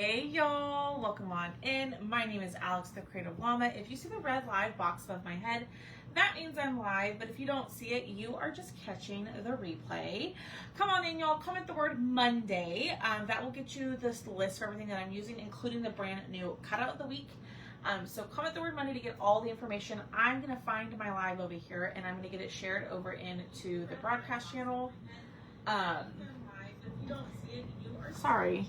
Hey y'all, welcome on in. My name is Alex, the Creative Llama. If you see the red live box above my head, that means I'm live, but if you don't see it, you are just catching the replay. Come on in, y'all. Comment the word Monday. That will get you this list for everything that I'm using, including the brand new Cutout of the Week. So comment the word Monday to get all the information. I'm going to find my live over here, and I'm going to get it shared over into the broadcast channel. Sorry.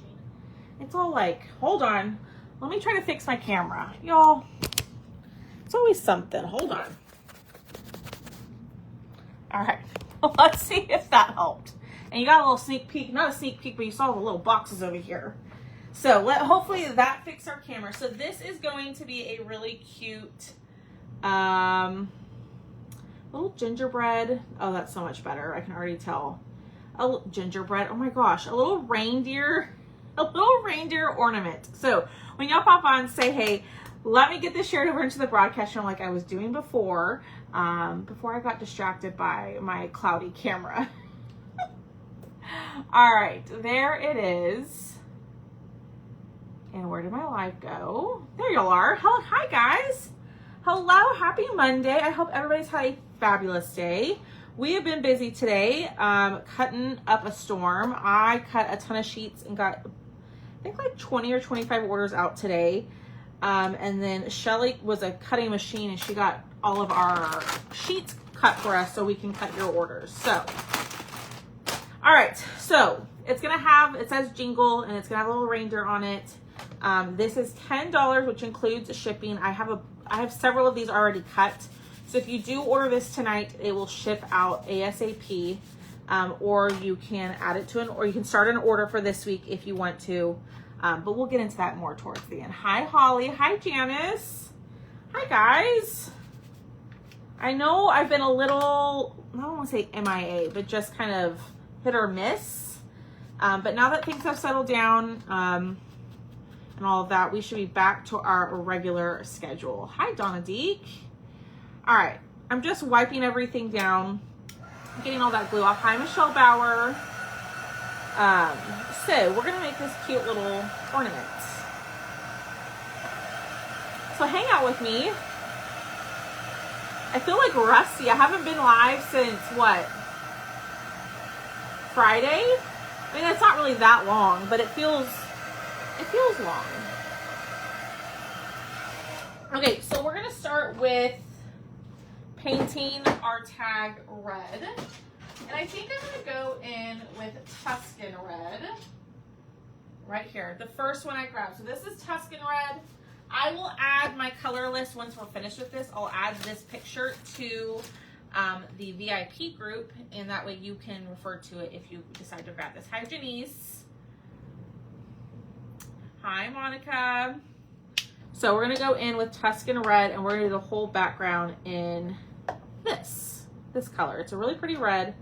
It's all like, hold on. Let me try to fix my camera. Y'all, it's always something. Hold on. All right. Let's see if that helped. And you got a little sneak peek. Not a sneak peek, but you saw the little boxes over here. So hopefully that fixed our camera. So this is going to be a really cute little gingerbread. Oh, that's so much better. I can already tell. A gingerbread. Oh my gosh. A little reindeer ornament. So when y'all pop on, say, hey, let me get this shared over into the broadcast channel like I was doing before I got distracted by my cloudy camera. All right, there it is. And where did my live go? There y'all are. Hi guys. Hello, happy Monday. I hope everybody's had a fabulous day. We have been busy today cutting up a storm. I cut a ton of sheets and got, I think, like 20 or 25 orders out today. And then Shelly was a cutting machine and she got all of our sheets cut for us so we can cut your orders. So, all right. So it's going to have, it says Jingle and it's going to have a little reindeer on it. This is $10, which includes shipping. I have several of these already cut. So if you do order this tonight, it will ship out ASAP, or you can add it to or you can start an order for this week if you want to. But we'll get into that more towards the end. Hi, Holly. Hi, Janice. Hi, guys. I know I've been a little, I don't want to say MIA, but just kind of hit or miss. But now that things have settled down and all of that, we should be back to our regular schedule. Hi, Donna Deek. All right, I'm just wiping everything down, getting all that glue off. Hi, Michelle Bauer. So we're gonna make this cute little ornament. So hang out with me. I feel like rusty. I haven't been live since what? Friday? I mean, it's not really that long, but it feels long. Okay, so we're gonna start with painting our tag red. And I think I'm gonna go in with Tuscan red. Right here, the first one I grabbed. So this is Tuscan red. I will add my color list once we're finished with this. I'll add this picture to the VIP group, and that way you can refer to it if you decide to grab this. Hi, Janice. Hi, Monica. So we're gonna go in with Tuscan red, and we're gonna do the whole background in this color. It's a really pretty red,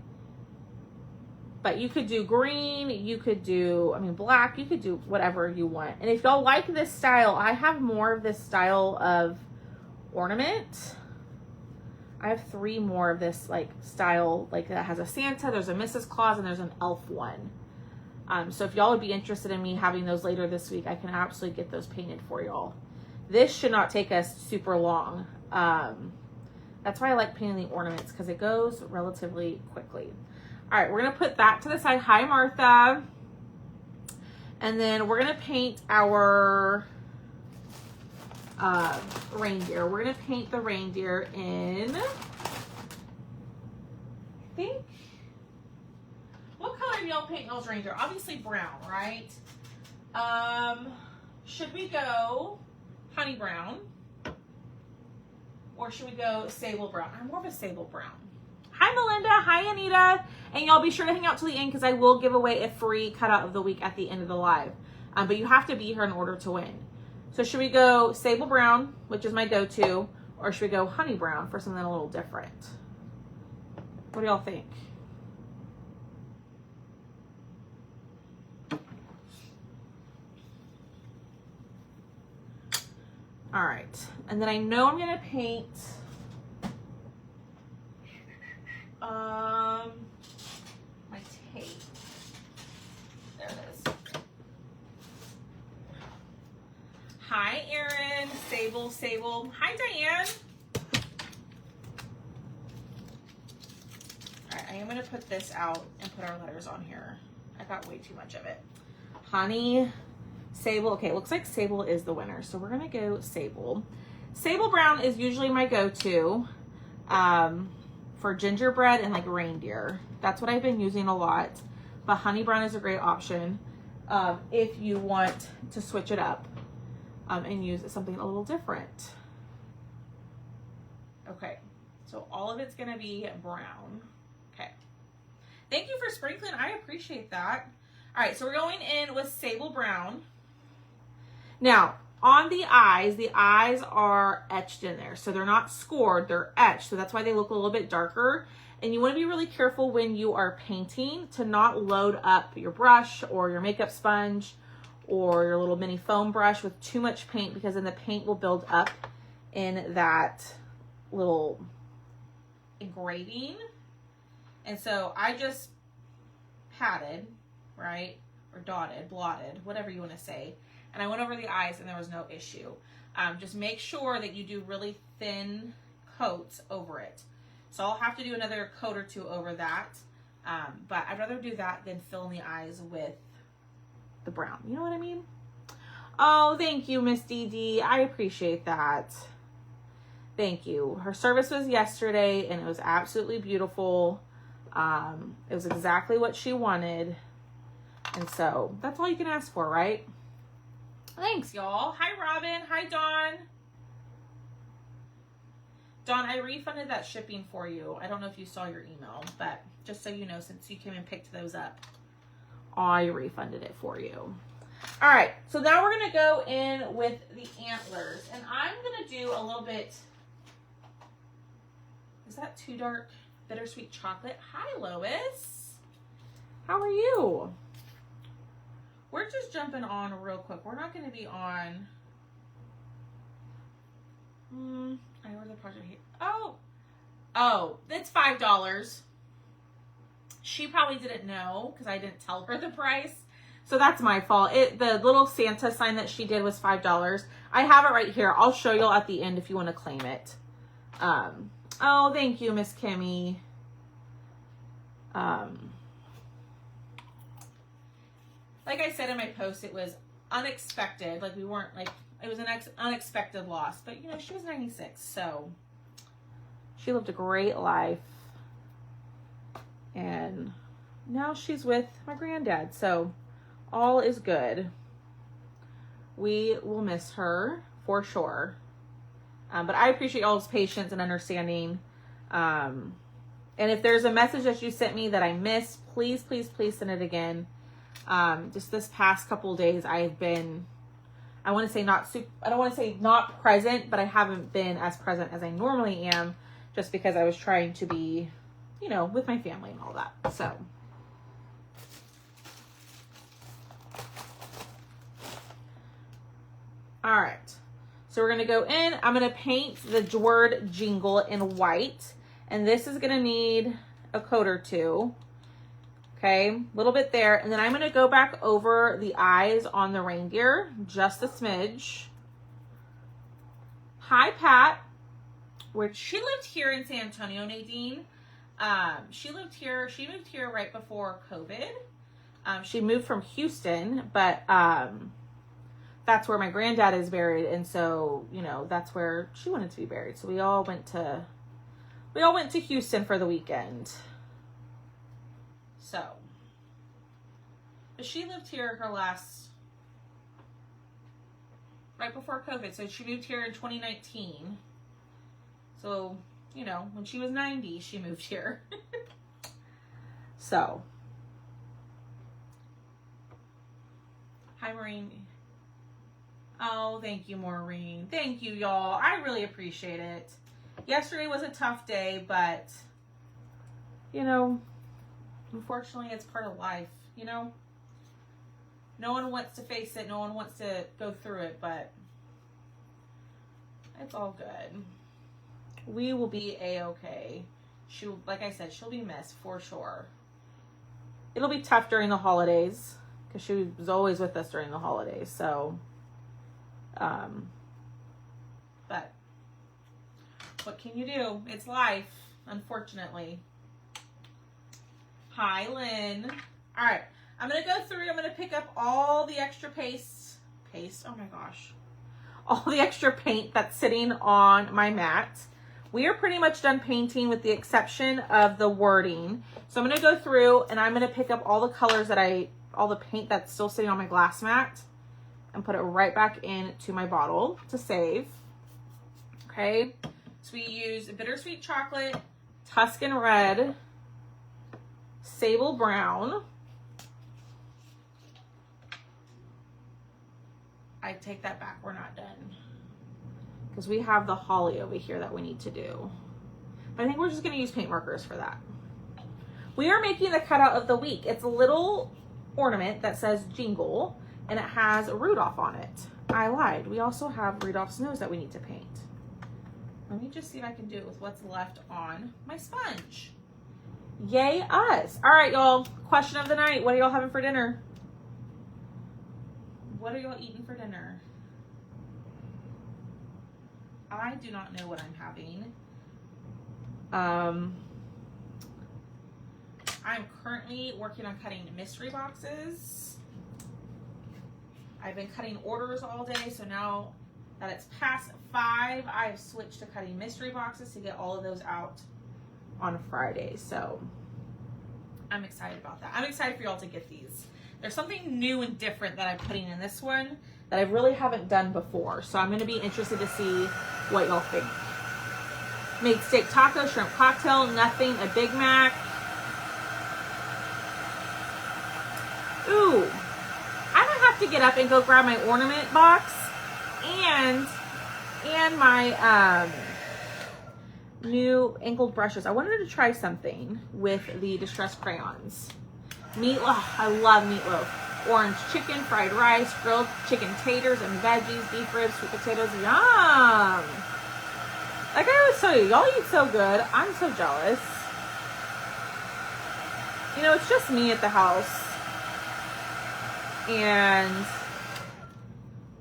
but you could do green, you could do, black, you could do whatever you want. And if y'all like this style, I have more of this style of ornament. I have 3 more of this style, that has a Santa, there's a Mrs. Claus, and there's an elf one. So if y'all would be interested in me having those later this week, I can absolutely get those painted for y'all. This should not take us super long. That's why I like painting the ornaments, because it goes relatively quickly. All right, we're gonna put that to the side. Hi, Martha. And then we're gonna paint our reindeer. We're gonna paint the reindeer in, I think, what color do y'all paint those reindeer? Obviously brown, right? Should we go honey brown? Or should we go sable brown? I'm more of a sable brown. Hi, Melinda. Hi, Anita. And y'all be sure to hang out till the end because I will give away a free cutout of the week at the end of the live. But you have to be here in order to win. So should we go sable brown, which is my go-to, or should we go honey brown for something a little different? What do y'all think? All right, and then I know I'm gonna paint my tape. There it is. Hi, Erin. Sable. Hi, Diane. All right, I am going to put this out and put our letters on here. I got way too much of it. Honey, Sable. Okay, it looks like Sable is the winner. So we're going to go Sable. Sable brown is usually my go-to for gingerbread and like reindeer. That's what I've been using a lot. But honey brown is a great option if you want to switch it up and use something a little different. Okay, so all of it's gonna be brown. Okay, thank you for sprinkling. I appreciate that. All right, so we're going in with Sable brown. Now, on the eyes are etched in there. So they're not scored, they're etched. So that's why they look a little bit darker. And you want to be really careful when you are painting to not load up your brush or your makeup sponge or your little mini foam brush with too much paint, because then the paint will build up in that little engraving. And so I just patted, right? Or dotted, blotted, whatever you want to say. And I went over the eyes and there was no issue. Just make sure that you do really thin coats over it. So I'll have to do another coat or two over that. But I'd rather do that than fill in the eyes with the brown. You know what I mean? Oh, thank you, Miss Dee Dee. I appreciate that. Thank you. Her service was yesterday and it was absolutely beautiful. It was exactly what she wanted. And so that's all you can ask for, right? Thanks, y'all. Hi, Robin. Hi, Dawn. Dawn, I refunded that shipping for you. I don't know if you saw your email, but just so you know, since you came and picked those up, I refunded it for you. All right, so now we're going to go in with the antlers, and I'm going to do a little bit, is that too dark? Bittersweet chocolate. Hi, Lois. How are you? We're just jumping on real quick. We're not going to be on. I ordered the project here. Oh, that's $5. She probably didn't know because I didn't tell her the price. So that's my fault. The little Santa sign that she did was $5. I have it right here. I'll show y'all at the end if you want to claim it. Oh, thank you, Miss Kimmy. Like I said in my post, it was unexpected. Like we weren't like, it was an unexpected loss. But you know, she was 96, so she lived a great life. And now she's with my granddad. So all is good. We will miss her for sure. But I appreciate y'all's patience and understanding. And if there's a message that you sent me that I missed, please, please, please send it again. Just this past couple of days, I've been, I want to say I don't want to say not present, but I haven't been as present as I normally am, just because I was trying to be, you know, with my family and all that. So. All right. So we're going to go in. I'm going to paint the word jingle in white. And this is going to need a coat or two. Okay, a little bit there. And then I'm going to go back over the eyes on the reindeer, just a smidge. Hi, Pat. She lived here in San Antonio, Nadine. She moved here right before COVID. She moved from Houston, but that's where my granddad is buried. And so, you know, that's where she wanted to be buried. So we all went to Houston for the weekend. So, but she lived here right before COVID. So she moved here in 2019. So, you know, when she was 90, she moved here. So, hi, Maureen. Oh, thank you, Maureen. Thank you, y'all. I really appreciate it. Yesterday was a tough day, but, you know, unfortunately, it's part of life, you know? No one wants to face it. No one wants to go through it, but it's all good. We will be A-okay. Like I said, she'll be missed for sure. It'll be tough during the holidays because she was always with us during the holidays, so. But what can you do? It's life, unfortunately. Hi, Lynn. All right, I'm going to go through. I'm going to pick up all the extra paste. Oh my gosh. All the extra paint that's sitting on my mat. We are pretty much done painting with the exception of the wording. So I'm going to go through and I'm going to pick up all the colors that all the paint that's still sitting on my glass mat and put it right back into my bottle to save. Okay. So we use bittersweet chocolate, Tuscan red, sable brown. I take that back. We're not done. Because we have the holly over here that we need to do. But I think we're just going to use paint markers for that. We are making the cutout of the week. It's a little ornament that says Jingle, and it has Rudolph on it. I lied. We also have Rudolph's nose that we need to paint. Let me just see if I can do it with what's left on my sponge. Yay us. All right, y'all. Question of the night. What are y'all having for dinner? What are y'all eating for dinner? I do not know what I'm having. I'm currently working on cutting mystery boxes. I've been cutting orders all day, so now that it's past 5, I've switched to cutting mystery boxes to get all of those out on Friday. So I'm excited about that. I'm excited for y'all to get these. There's something new and different that I'm putting in this one that I really haven't done before. So I'm going to be interested to see what y'all think. Made steak taco, shrimp cocktail, nothing, a Big Mac. Ooh, I might have to get up and go grab my ornament box and my new angled brushes. I wanted to try something with the distressed crayons. Meatloaf, I love meatloaf. Orange chicken, fried rice, grilled chicken taters and veggies, beef ribs, sweet potatoes. Yum! Like I always tell you, y'all eat so good. I'm so jealous. You know, it's just me at the house. And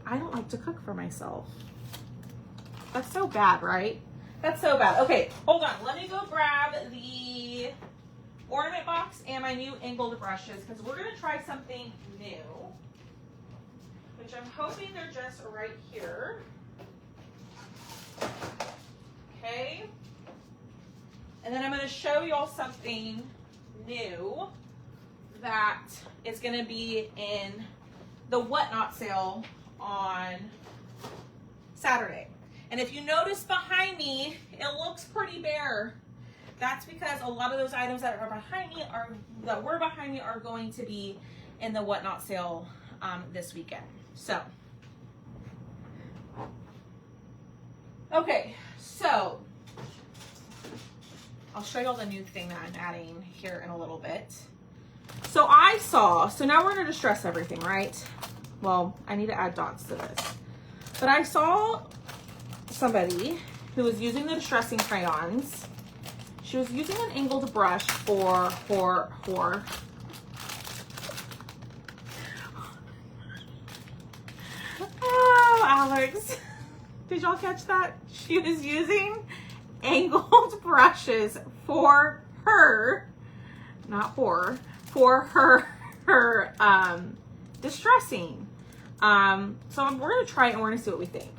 I don't like to cook for myself. That's so bad, right? That's so bad. Okay, hold on. Let me go grab the ornament box and my new angled brushes because we're going to try something new, which I'm hoping they're just right here. Okay. And then I'm going to show y'all something new that is going to be in the Whatnot sale on Saturday. And if you notice behind me, it looks pretty bare. That's because a lot of those items that were behind me are going to be in the Whatnot sale this weekend. So, okay, so I'll show y'all the new thing that I'm adding here in a little bit. So now we're going to distress everything, right? Well, I need to add dots to this. But I saw somebody who was using the distressing crayons. She was using an angled brush for oh, Alex. Did y'all catch that? She was using angled brushes for her, not for her distressing. So we're going to try it and we're going to see what we think.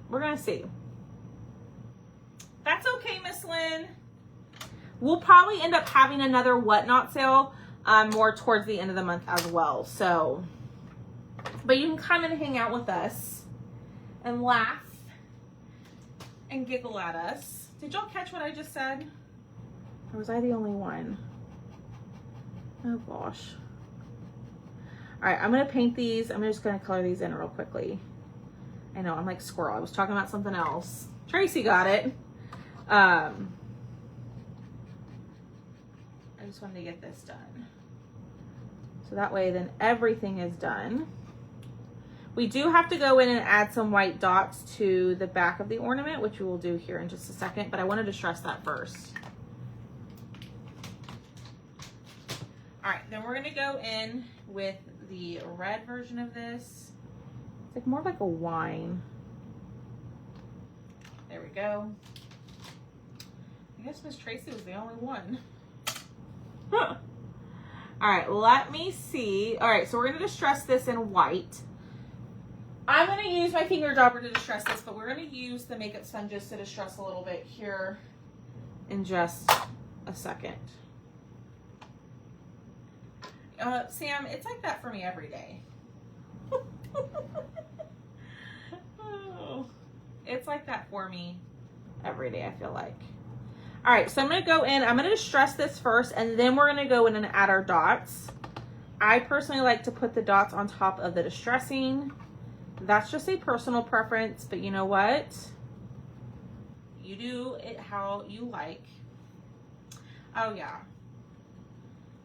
We're going to see. That's okay, Miss Lynn. We'll probably end up having another Whatnot sale more towards the end of the month as well. So, but you can come and hang out with us and laugh and giggle at us. Did y'all catch what I just said? Or was I the only one? Oh gosh. All right, I'm going to paint these. I'm just going to color these in real quickly. I know, I'm like squirrel. I was talking about something else. Tracy got it. I just wanted to get this done. So that way then everything is done. We do have to go in and add some white dots to the back of the ornament, which we will do here in just a second, but I wanted to stress that first. All right, then we're gonna go in with the red version of this. like more like a wine. There we go. I guess Miss Tracy was the only one. All right, let me see. All right, so we're gonna distress this in white. I'm gonna use my finger dauber to distress this, but we're gonna use the makeup sponges to distress a little bit here in just a second. Sam, it's like that for me every day. Oh, it's like that for me every day, I feel like. All right, so I'm gonna go in, I'm gonna distress this first, and then we're gonna go in and add our dots. I personally like to put the dots on top of the distressing. That's just a personal preference, but you know what? You do it how you like. Oh yeah.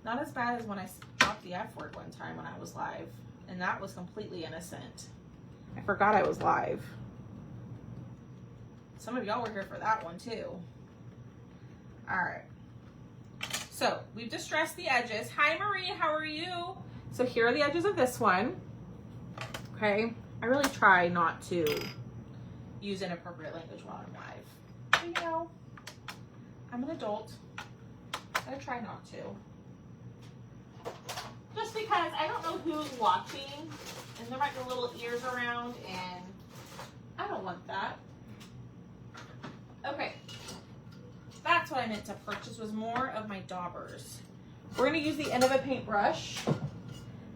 Not as bad as when I dropped the F word one time when I was live, and that was completely innocent. I forgot I was live. Some of y'all were here for that one too. All right. So we've distressed the edges. Hi Marie, how are you? So here are the edges of this one. Okay. I really try not to use inappropriate language while I'm live. But, you know, I'm an adult. I try not to. Just because I don't know who's watching, and there might be little ears around, and I don't want that. Okay. That's what I meant to purchase, was more of my daubers. We're going to use the end of a paintbrush,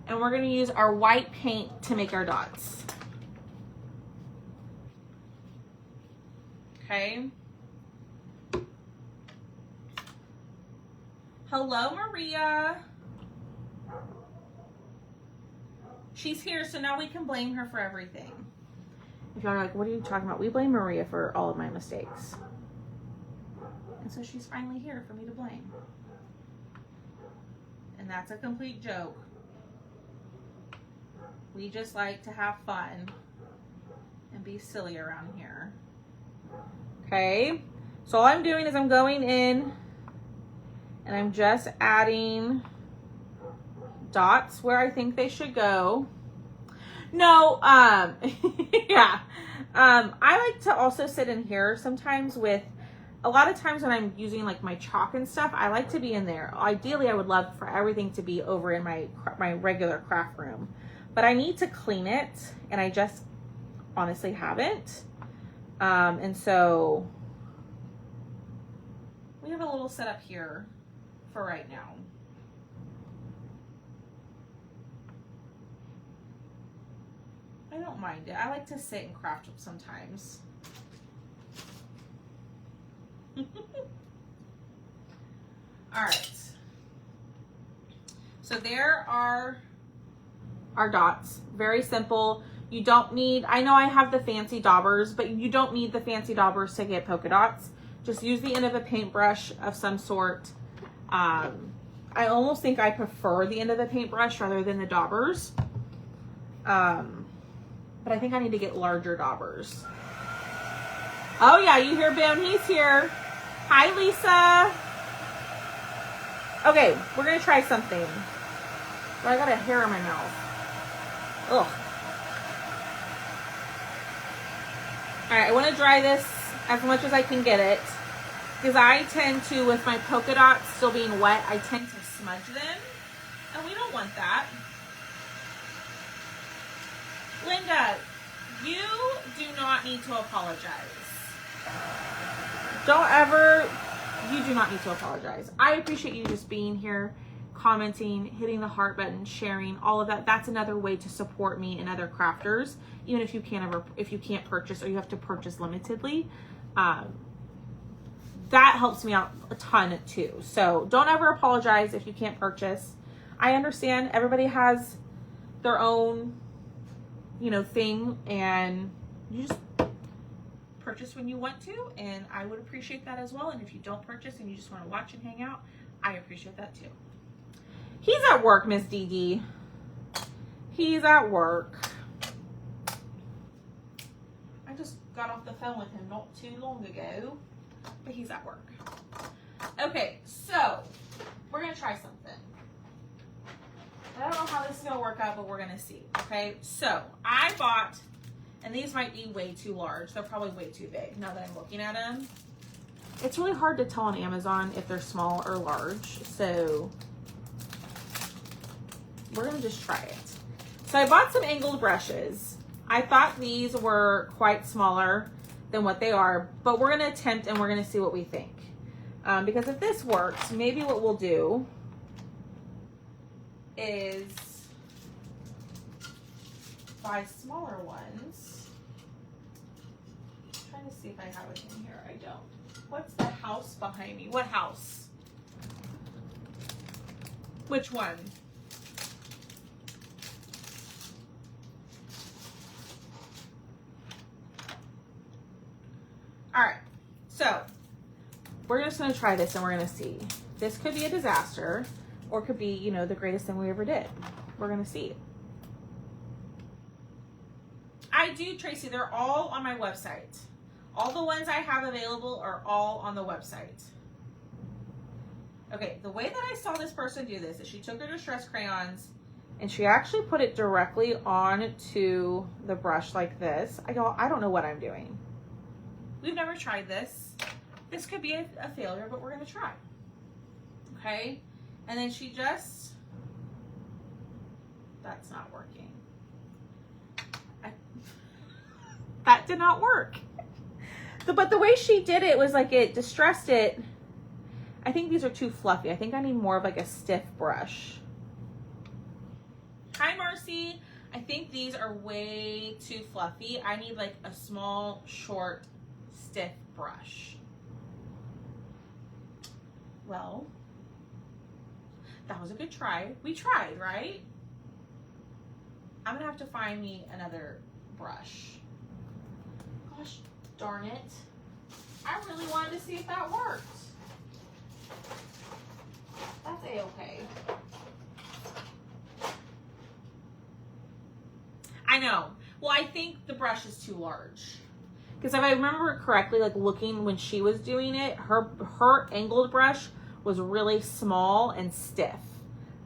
and we're going to use our white paint to make our dots. Okay. Hello, Maria. She's here, so now we can blame her for everything. If y'all are like, what are you talking about? We blame Maria for all of my mistakes. And so she's finally here for me to blame. And that's a complete joke. We just like to have fun and be silly around here. Okay, so all I'm doing is I'm going in and I'm just adding dots where I think they should go. No, yeah. I like to also sit in here sometimes with, a lot of times when I'm using like my chalk and stuff, I like to be in there. Ideally, I would love for everything to be over in my regular craft room, but I need to clean it, and I just honestly haven't. And so we have a little setup here for right now. I don't mind it. I like to sit and craft sometimes. All right. So there are our dots. Very simple. You don't need, I know I have the fancy daubers, but you don't need the fancy daubers to get polka dots. Just use the end of a paintbrush of some sort. I almost think I prefer the end of the paintbrush rather than the daubers. But I think I need to get larger daubers. Oh yeah, you hear Bim, he's here. Hi Lisa. Okay, we're gonna try something. Oh, I got a hair in my mouth. Ugh. All right, I want to dry this as much as I can get it, because I tend to, with my polka dots still being wet, I tend to smudge them, and we don't want that. Linda, you do not need to apologize. You do not need to apologize. I appreciate you just being here, commenting, hitting the heart button, sharing, all of that. That's another way to support me and other crafters, even if you can't purchase, or you have to purchase limitedly. That helps me out a ton too. So don't ever apologize if you can't purchase. I understand everybody has their own, thing, and you just purchase when you want to, and I would appreciate that as well. And if you don't purchase and you just want to watch and hang out, I appreciate that too. He's at work, Miss Dee Dee. He's at work. I just got off the phone with him not too long ago, but he's at work. Okay, so we're gonna try something. I don't know how this is going to work out, but we're going to see. Okay, so I bought, and these might be way too large. They're probably way too big now that I'm looking at them. It's really hard to tell on Amazon if they're small or large, so we're going to just try it. So I bought some angled brushes. I thought these were quite smaller than what they are, but we're going to attempt and we're going to see what we think. Because if this works, maybe what we'll do is buy smaller ones. I'm trying to see if I have it in here. I don't. What's the house behind me? What house? Which one? All right, so we're just gonna try this and we're gonna see. This could be a disaster or it could be, you know, the greatest thing we ever did. We're gonna see. I do, Tracy, they're all on my website. All the ones I have available are all on the website. Okay, the way that I saw this person do this is she took her distress crayons and she actually put it directly onto the brush like this. I don't know what I'm doing. We've never tried this. This could be a failure, but we're gonna try. Okay, and then she just, that's not working. That did not work. But the way she did it was like it distressed it. I think these are too fluffy. I think I need more of like a stiff brush. Hi, Marcy. I think these are way too fluffy. I need like a small, short, stiff brush. Well, that was a good try. We tried, right? I'm gonna have to find me another brush. Gosh darn it. I really wanted to see if that worked. That's a-okay. I know. Well, I think the brush is too large. Because if I remember correctly, like looking when she was doing it, her angled brush was really small and stiff.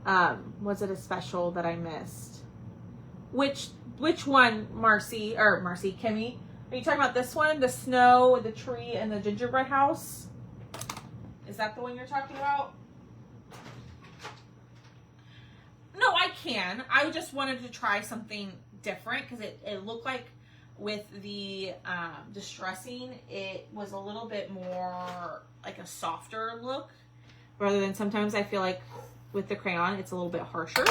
Was it a special that I missed? Which one, Marcy, Kimmy? Are you talking about this one? The snow, the tree, and the gingerbread house? Is that the one you're talking about? No, I can. I just wanted to try something different because it looked like with the distressing, it was a little bit more like a softer look rather than sometimes I feel like with the crayon, it's a little bit harsher.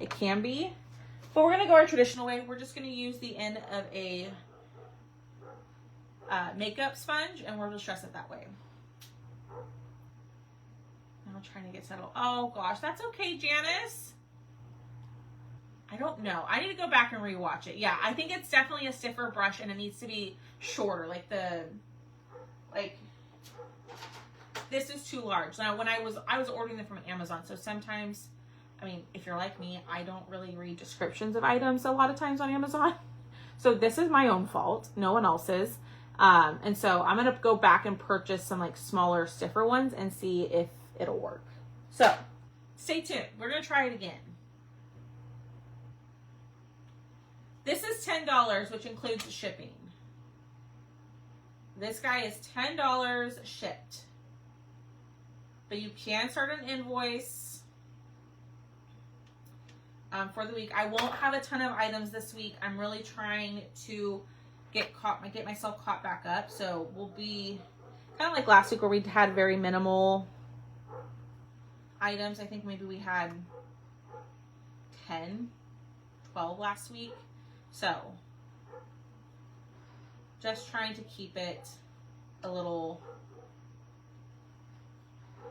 It can be. But we're going to go our traditional way. We're just going to use the end of a makeup sponge and we'll distress it that way. Now I'm trying to get settled. Oh gosh, that's okay, Janice. I don't know. I need to go back and rewatch it. Yeah, I think it's definitely a stiffer brush and it needs to be shorter. Like this is too large. Now when I was ordering them from Amazon, so sometimes, I mean, if you're like me, I don't really read descriptions of items a lot of times on Amazon. So this is my own fault, no one else's. And so I'm going to go back and purchase some like smaller, stiffer ones and see if it'll work. So stay tuned. We're going to try it again. This is $10, which includes shipping. This guy is $10 shipped. But you can start an invoice for the week. I won't have a ton of items this week. I'm really trying to get myself caught back up. So we'll be kind of like last week where we had very minimal items. I think maybe we had 10, 12 last week. So just trying to keep it a little,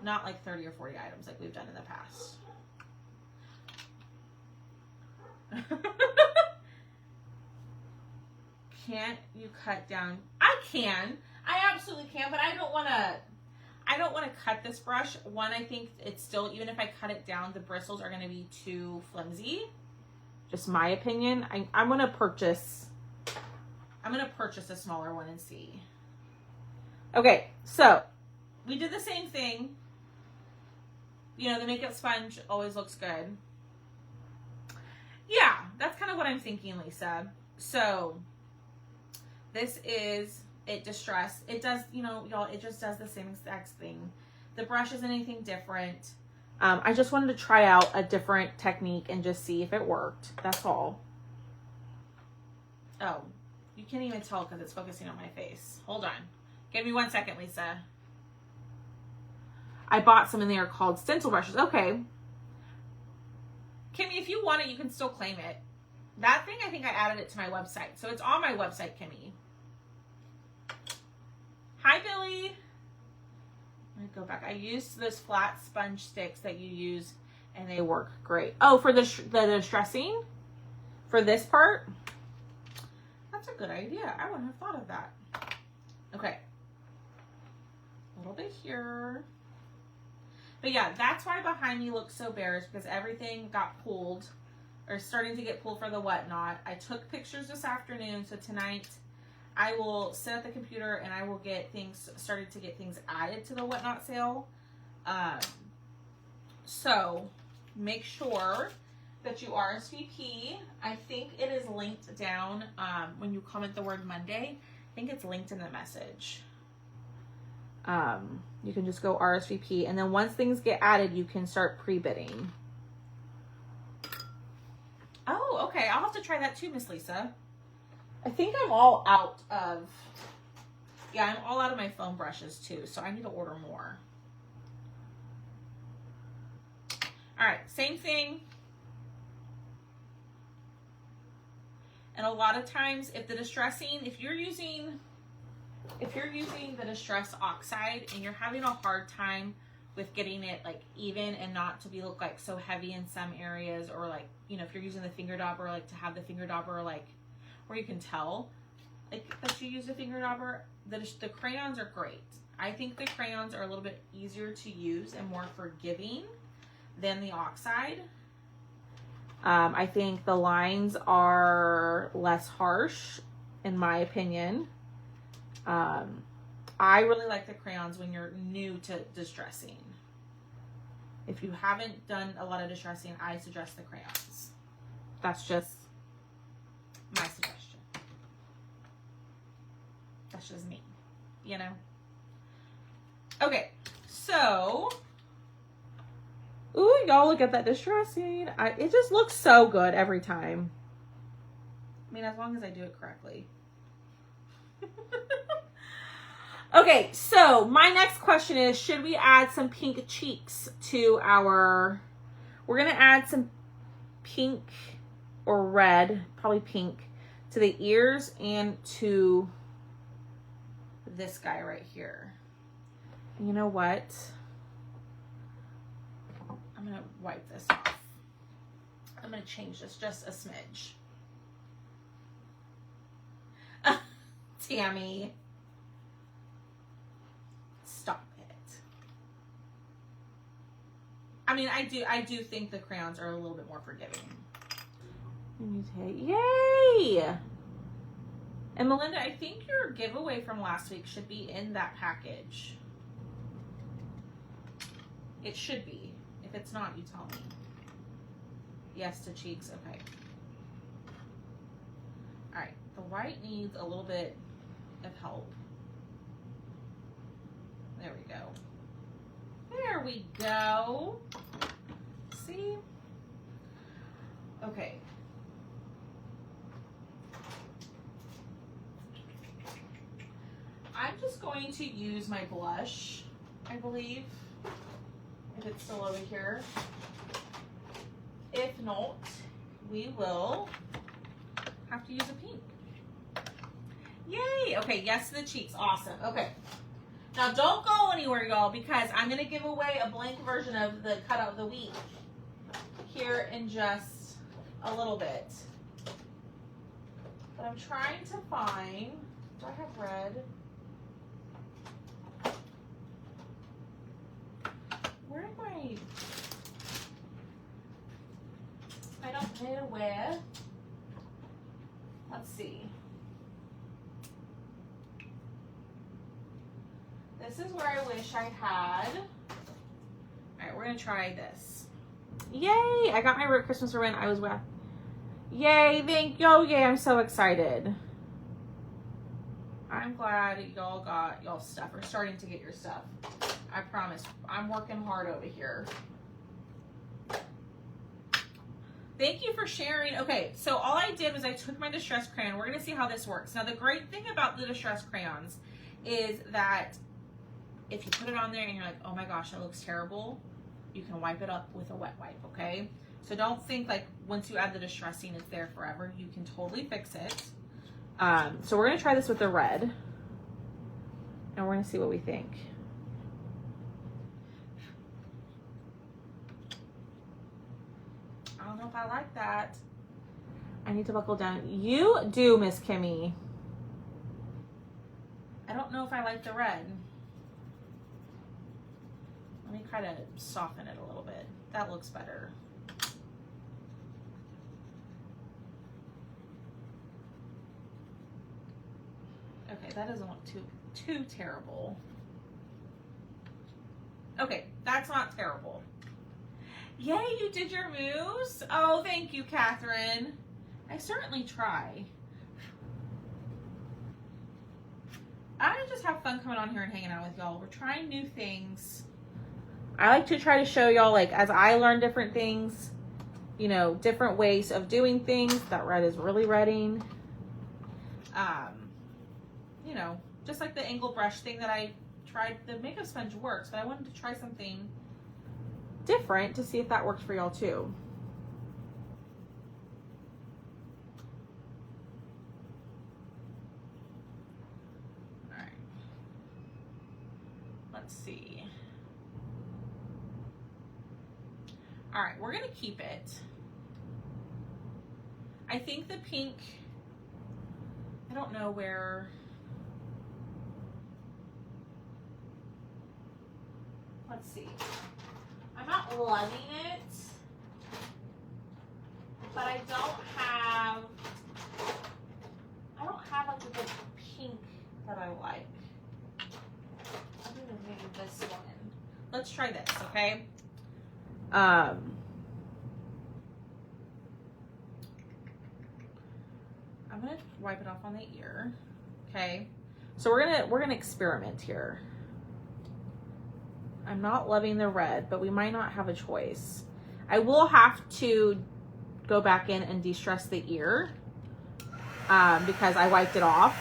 not like 30 or 40 items like we've done in the past. Can't you cut down? I can. I absolutely can, but I don't want to cut this brush. One, I think it's still, even if I cut it down, the bristles are going to be too flimsy. Just my opinion. I'm going to purchase a smaller one and see. Okay, so we did the same thing. You know, the makeup sponge always looks good. Yeah, that's kind of what I'm thinking, Lisa. So this is it distressed. It does, you know, y'all, it just does the same exact thing. The brush isn't anything different. I just wanted to try out a different technique and just see if it worked. That's all. Oh, you can't even tell because it's focusing on my face. Hold on. Give me 1 second, Lisa. I bought some and they are called stencil brushes. Okay. Kimmy, if you want it, you can still claim it. That thing, I think I added it to my website. So it's on my website, Kimmy. Hi, Billy. Let me go back. I used those flat sponge sticks that you use and they work great. Oh, for the distressing? For this part? That's a good idea. I wouldn't have thought of that. Okay. A little bit here. But yeah, that's why behind me looks so bare, is because everything got pulled or starting to get pulled for the whatnot. I took pictures this afternoon, so tonight I will sit at the computer and I will get things started to get things added to the whatnot sale. So make sure that you RSVP. I think it is linked down when you comment the word Monday. I think it's linked in the message. You can just go RSVP, and then once things get added, you can start pre-bidding. Oh, okay. I'll have to try that too, Miss Lisa. I think I'm all out of, yeah, I'm all out of my foam brushes too, so I need to order more. All right, same thing. And a lot of times, if the distressing, if you're using the Distress Oxide and you're having a hard time with getting it like even and not to look like so heavy in some areas, or like, you know, if you're using the finger dauber, like to have the finger dauber like where you can tell like that you use a finger dauber, the crayons are great. I think the crayons are a little bit easier to use and more forgiving than the oxide. I think the lines are less harsh, in my opinion. I really like the crayons when you're new to distressing. If you haven't done a lot of distressing, I suggest the crayons. That's just my suggestion. That's just me, you know? Okay, so, ooh, y'all look at that distressing. It just looks so good every time. I mean, as long as I do it correctly. Okay, so my next question is, should we add some pink cheeks to our, we're going to add some pink or red, probably pink, to the ears and to this guy right here. You know what? I'm going to wipe this off. I'm going to change this just a smidge. Tammy. Stop it. I mean, I do think the crayons are a little bit more forgiving. Yay! And Melinda, I think your giveaway from last week should be in that package. It should be. If it's not, you tell me. Yes to cheeks. Okay. All right. The white needs a little bit of help. There we go. There we go. See? Okay. I'm just going to use my blush, I believe, if it's still over here. If not, we will have to use a pink. Yay! Okay, yes to the cheeks. Awesome. Okay. Now don't go anywhere, y'all, because I'm going to give away a blank version of the Cutout of the Week here in just a little bit. But I'm trying to find, do I have red? Where am I don't know where. Let's see. This is where I wish I had. All right, we're gonna try this. Yay! I got my Christmas ribbon. I Yay, thank you. Oh, yay, I'm so excited. I'm glad y'all got y'all stuff, or starting to get your stuff. I promise. I'm working hard over here. Thank you for sharing. Okay, so all I did was I took my distress crayon. We're going to see how this works. Now, the great thing about the distress crayons is that if you put it on there and you're like, oh my gosh, it looks terrible, you can wipe it up with a wet wipe, okay? So don't think like once you add the distressing, it's there forever. You can totally fix it. So we're going to try this with the red, and we're going to see what we think. I don't know if I like that. I need to buckle down. You do, Miss Kimmy. I don't know if I like the red. Let me try to soften it a little bit. That looks better. Okay, that doesn't look too terrible. Okay, that's not terrible. Yay, you did your moves? Oh, thank you, Catherine. I certainly try. I just have fun coming on here and hanging out with y'all. We're trying new things. I like to try to show y'all, like, as I learn different things, you know, different ways of doing things. That red is really redding. You know, just like the angle brush thing that I tried. The makeup sponge works, but I wanted to try something different to see if that works for y'all too. All right. Let's see. All right, we're gonna keep it. I think the pink, I don't know where. Let's see. I'm not loving it, but I don't have like a good pink that I like. I'm gonna maybe this one. Let's try this, okay? I'm gonna wipe it off on the ear, okay? So we're gonna experiment here. I'm not loving the red, but we might not have a choice. I will have to go back in and de-stress the ear because I wiped it off.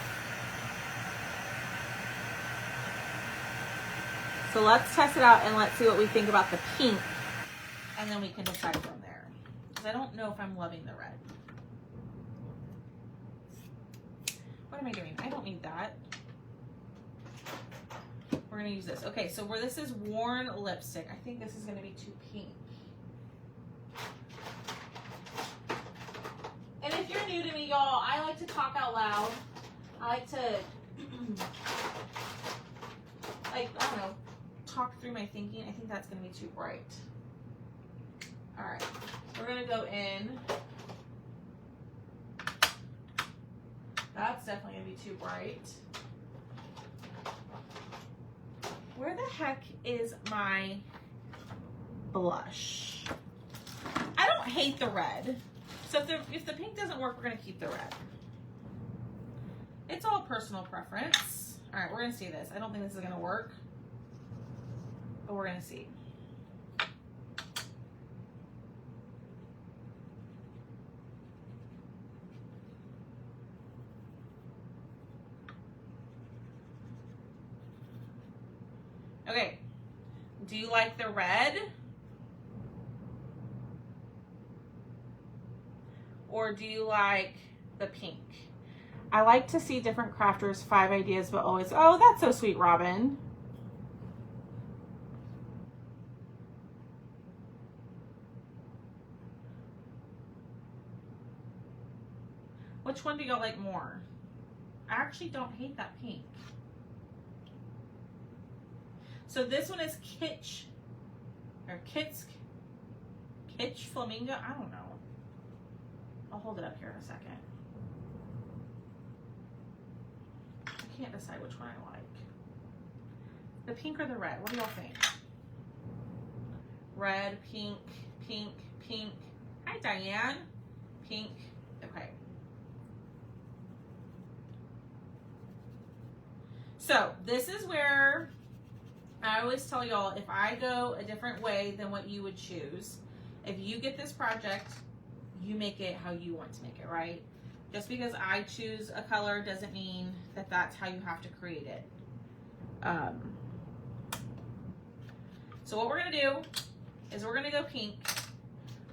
So let's test it out and let's see what we think about the pink, and then we can decide from there. Because I don't know if I'm loving the red. What am I doing? I don't need that. We're gonna use this. Okay, so where this is worn lipstick, I think this is gonna be too pink. And if you're new to me, y'all, I like to talk out loud. I like to, like, I don't know, talk through my thinking. I think that's gonna be too bright. All right, we're gonna go in. That's definitely gonna be too bright. Where the heck is my blush? I don't hate the red. So if the pink doesn't work, we're gonna keep the red. It's all personal preference. All right, we're gonna see this. I don't think this is gonna work, but we're gonna see. Okay, do you like the red? Or do you like the pink? I like to see different crafters, 5 ideas, but always, oh, that's so sweet, Robin. Which one do y'all like more? I actually don't hate that pink. So this one is Kitsch, or Kitsch Flamingo. I don't know. I'll hold it up here in a second. I can't decide which one I like. The pink or the red? What do y'all think? Red, pink, pink, pink. Hi, Diane. Pink, So this is where I always tell y'all, if I go a different way than what you would choose, if you get this project, you make it how you want to make it, right? Just because I choose a color doesn't mean that that's how you have to create it. So what we're gonna do is we're gonna go pink.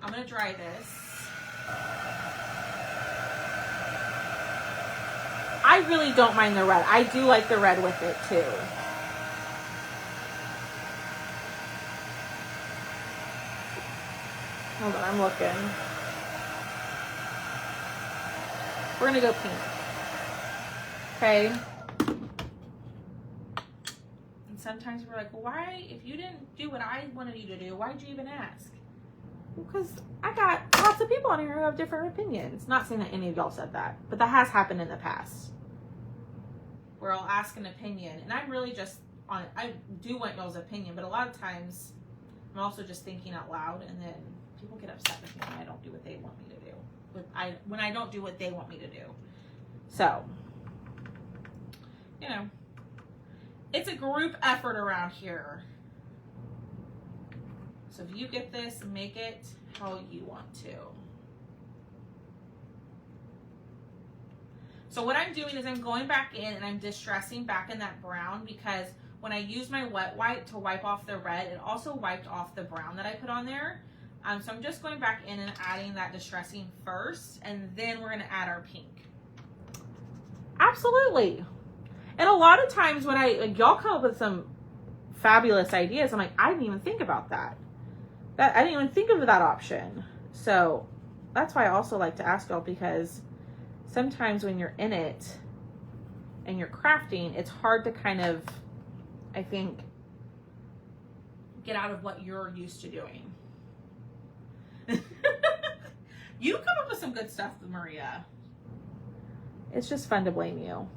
I'm gonna dry this. I really don't mind the red. I do like the red with it too. Hold on, I'm looking. We're gonna go pink. Okay. And sometimes we're like, well, why, if you didn't do what I wanted you to do, why'd you even ask? Because I got lots of people on here who have different opinions. Not saying that any of y'all said that, but that has happened in the past. Where I'll ask an opinion, and I'm really just on it. I do want y'all's opinion, but a lot of times I'm also just thinking out loud, and then people get upset with me when I don't do what they want me to do. When I don't do what they want me to do. So, you know, it's a group effort around here. So if you get this, make it how you want to. So what I'm doing is I'm going back in and I'm distressing back in that brown, because when I use my wet wipe to wipe off the red, it also wiped off the brown that I put on there. So I'm just going back in and adding that distressing first, and then we're going to add our pink. Absolutely. And a lot of times when y'all come up with some fabulous ideas, I'm like, I didn't even think about that. I didn't even think of that option. So that's why I also like to ask y'all, because sometimes when you're in it and you're crafting, it's hard to kind of, I think, get out of what you're used to doing. You come up with some good stuff, Maria. It's just fun to blame you.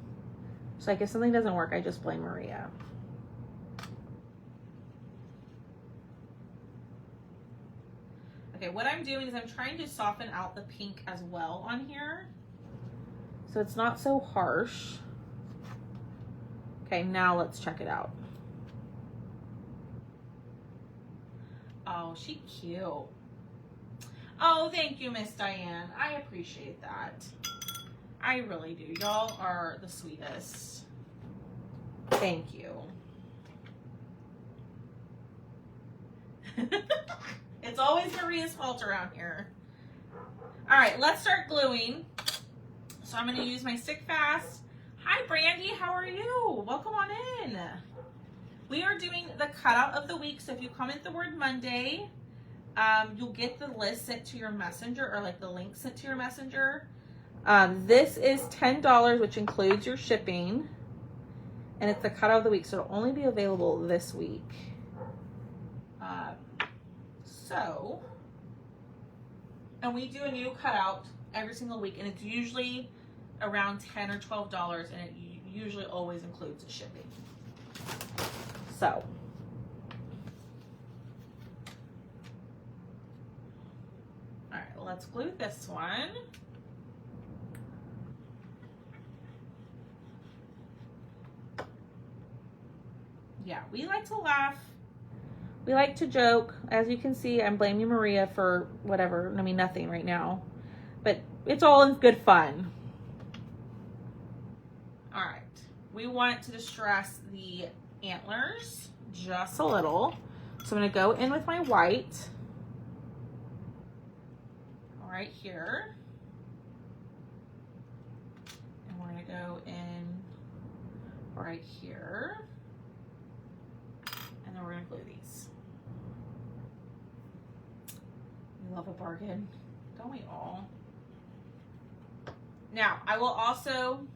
It's like if something doesn't work, I just blame Maria. Okay, what I'm doing is I'm trying to soften out the pink as well on here, so it's not so harsh. Okay, now let's check it out. Oh, she cute. Oh, thank you, Miss Diane. I appreciate that. I really do. Y'all are the sweetest. Thank you. It's always Maria's fault around here. All right, let's start gluing. So I'm going to use my Stick Fast. Hi, Brandy. How are you? Welcome on in. We are doing the cutout of the week. So if you comment the word Monday, you'll get the list sent to your messenger, or like the link sent to your messenger. This is $10, which includes your shipping. And it's the cutout of the week, so it'll only be available this week. And we do a new cutout every single week, and it's usually around $10 or $12, and it usually always includes the shipping. So, all right, let's glue this one. Yeah, we like to laugh. We like to joke. As you can see, I'm blaming Maria for whatever. I mean, nothing right now. But it's all in good fun. All right. We want to distress the antlers just a little. So I'm going to go in with my white. Right here. And we're going to go in right here. And then we're going to glue these. We love a bargain, don't we all? Now, I will also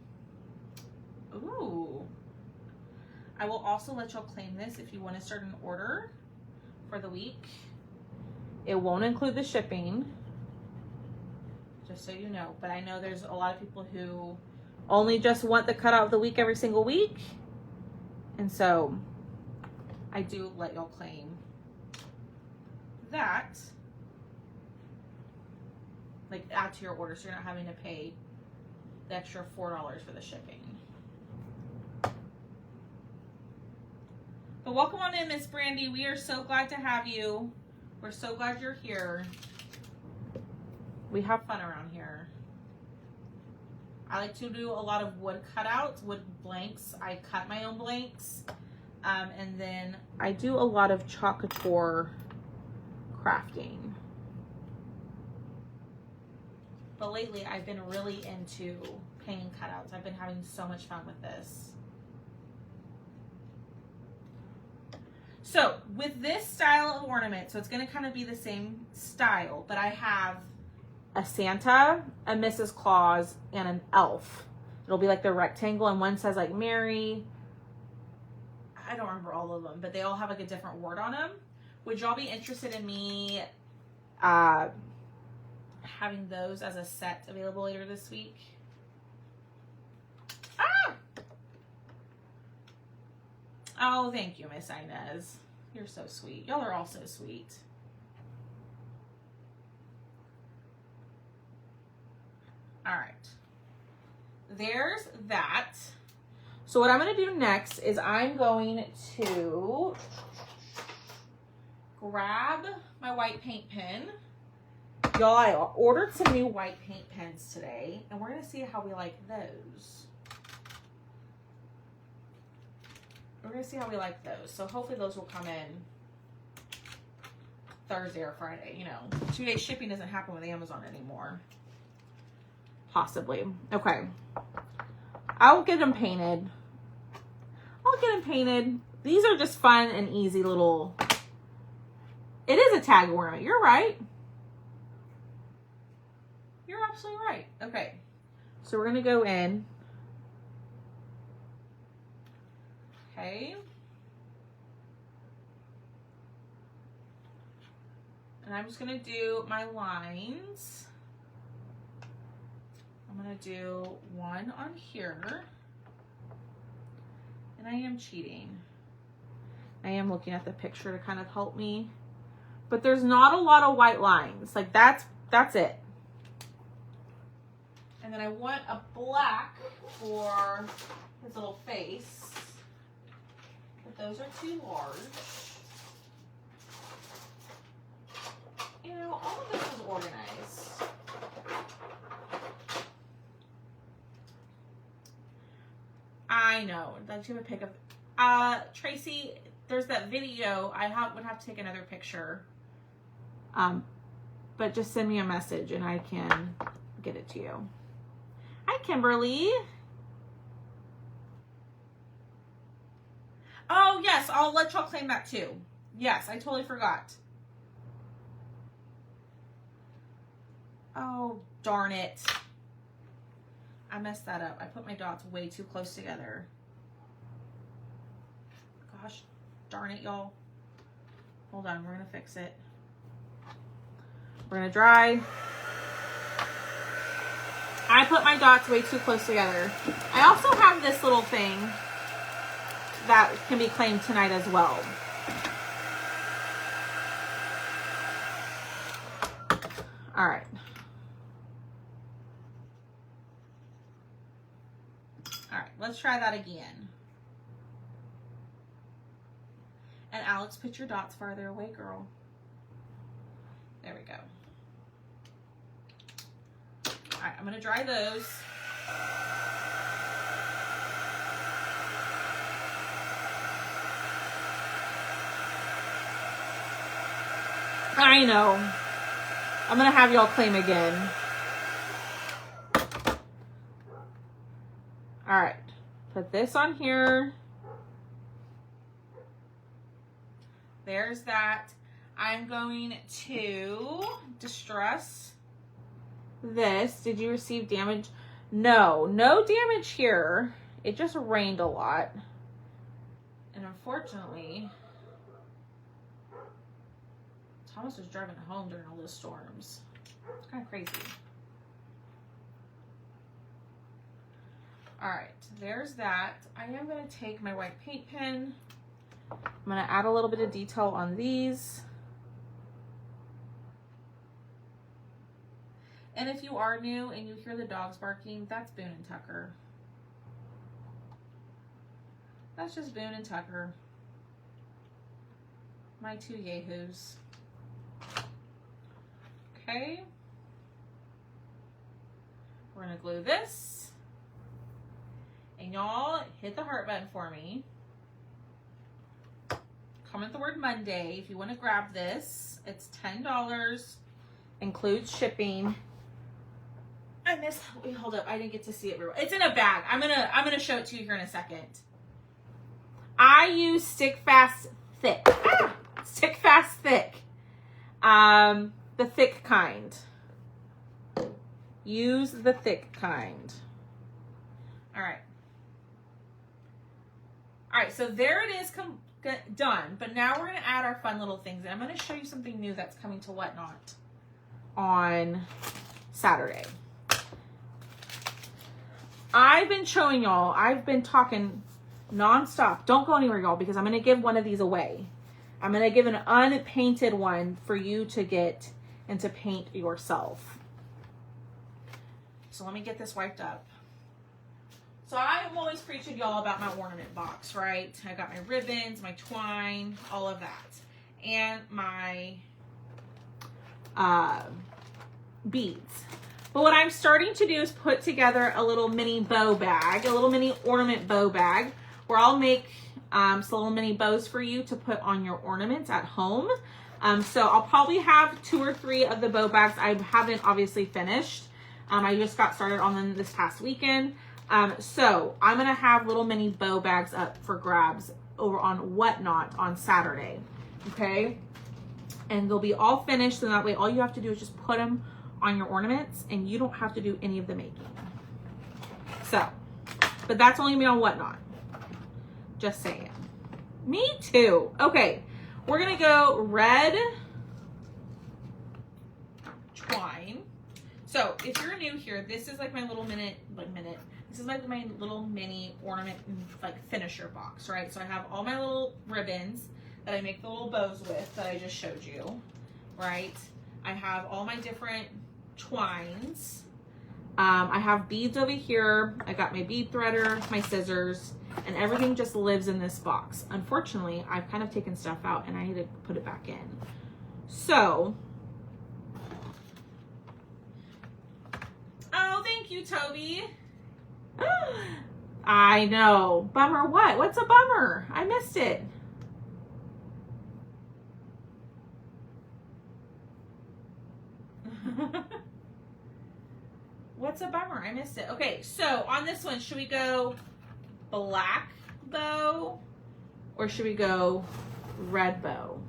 let y'all claim this if you want to start an order for the week. It won't include the shipping, just so you know. But I know there's a lot of people who only just want the cutout of the week every single week. And so I do let y'all claim that, like, add to your order, so you're not having to pay the extra $4 for the shipping. But welcome on in, Miss Brandy. We are so glad to have you. We're so glad you're here. We have fun around here. I like to do a lot of wood cutouts, wood blanks. I cut my own blanks. And then I do a lot of chalk couture crafting. But lately I've been really into painting cutouts. I've been having so much fun with this. So with this style of ornament, so it's going to kind of be the same style, but I have a Santa, a Mrs. Claus, and an elf. It'll be like the rectangle, and one says like Mary. I don't remember all of them, but they all have like a different word on them. Would y'all be interested in me having those as a set available later this week? Ah! Oh, thank you, Miss Inez. You're so sweet. Y'all are all so sweet. All right. There's that. So what I'm going to do next is I'm going to grab my white paint pen. Y'all, I ordered some new white paint pens today, and we're going to see how we like those. We're going to see how we like those. So hopefully those will come in Thursday or Friday. You know, 2-day shipping doesn't happen with Amazon anymore. Possibly. Okay. I'll get them painted. These are just fun and easy little... It is a tag ornament. You're right. You're absolutely right. Okay. So we're going to go in. Okay. And I'm just going to do my lines. I'm going to do one on here. And I am cheating. I am looking at the picture to kind of help me. But there's not a lot of white lines. Like that's it. And then I want a black for his little face. But those are too large. You know, all of this is organized. I know. Don't you have a pic of Tracy? There's that video. I would have to take another picture. But just send me a message and I can get it to you. Hi, Kimberly. Oh, yes. I'll let y'all claim that too. Yes, I totally forgot. Oh, darn it. I messed that up. I put my dots way too close together. Gosh, darn it, y'all. Hold on, we're gonna fix it. We're gonna dry. I put my dots way too close together. I also have this little thing that can be claimed tonight as well. All right. All right, let's try that again. And Alex, put your dots farther away, girl. There we go. All right, I'm gonna dry those. I know. I'm gonna have y'all claim again. All right, put this on here. There's that. I'm going to distress this. Did you receive damage? No damage here. It just rained a lot. And unfortunately, Thomas was driving home during all those storms. It's kind of crazy. All right, there's that. I am going to take my white paint pen. I'm going to add a little bit of detail on these. And if you are new and you hear the dogs barking, that's Boone and Tucker. That's just Boone and Tucker. my two yahoos. Okay. We're gonna glue this. And y'all hit the heart button for me. Comment the word Monday if you want to grab this. It's $10. Includes shipping. Wait, hold up. I didn't get to see it real well. It's in a bag. I'm gonna show it to you here in a second. I use Stick Fast Thick. Stick Fast Thick. The thick kind. Use the thick kind. All right. All right, so there it is done. But now we're going to add our fun little things. And I'm going to show you something new that's coming to Whatnot on Saturday. I've been showing y'all, I've been talking nonstop. Don't go anywhere, y'all, because I'm going to give one of these away. I'm going to give an unpainted one for you to get and to paint yourself. So let me get this wiped up. So I'm always preaching y'all about my ornament box, right? I got my ribbons, my twine, all of that. And my beads. But what I'm starting to do is put together a little mini bow bag, a little mini ornament bow bag, where I'll make some little mini bows for you to put on your ornaments at home. So I'll probably have 2 or 3 of the bow bags. I haven't obviously finished. I just got started on them this past weekend. So I'm going to have little mini bow bags up for grabs over on Whatnot on Saturday. Okay. And they'll be all finished. And that way, all you have to do is just put them on your ornaments and you don't have to do any of the making. So, but that's only me on Whatnot. Just saying. Me too. Okay. We're going to go red twine. So if you're new here, this is like my little this is like my little mini ornament like finisher box, right? So I have all my little ribbons that I make the little bows with that I just showed you, right? I have all my different twines. I have beads over here. I got my bead threader, my scissors, and everything just lives in this box. Unfortunately, I've kind of taken stuff out and I need to put it back in. So, oh, thank you, Toby. I know. Bummer what? What's a bummer? I missed it. What's a bummer? I missed it. Okay, so on this one, should we go black bow or should we go red bow?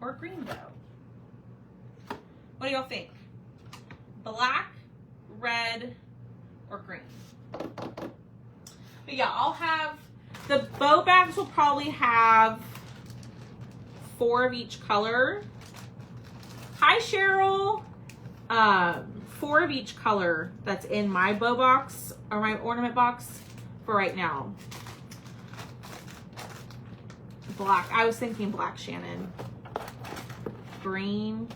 Or green bow? What do y'all think? Black, red, or green? But yeah, I'll have, the bow bags will probably have 4 of each color. Hi, Cheryl. 4 of each color that's in my bow box or my ornament box for right now. Black. I was thinking black, Shannon. Green.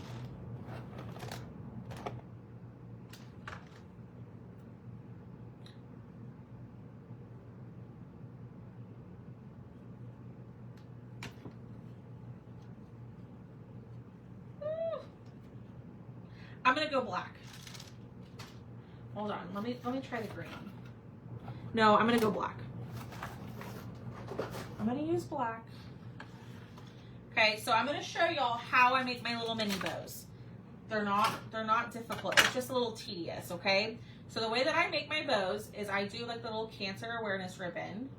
I'm gonna go black. Hold on, let me try the green. No, I'm gonna go black. I'm gonna use black. Okay, so I'm gonna show y'all how I make my little mini bows. They're not difficult. It's just a little tedious, okay? So the way that I make my bows is I do like the little cancer awareness ribbon.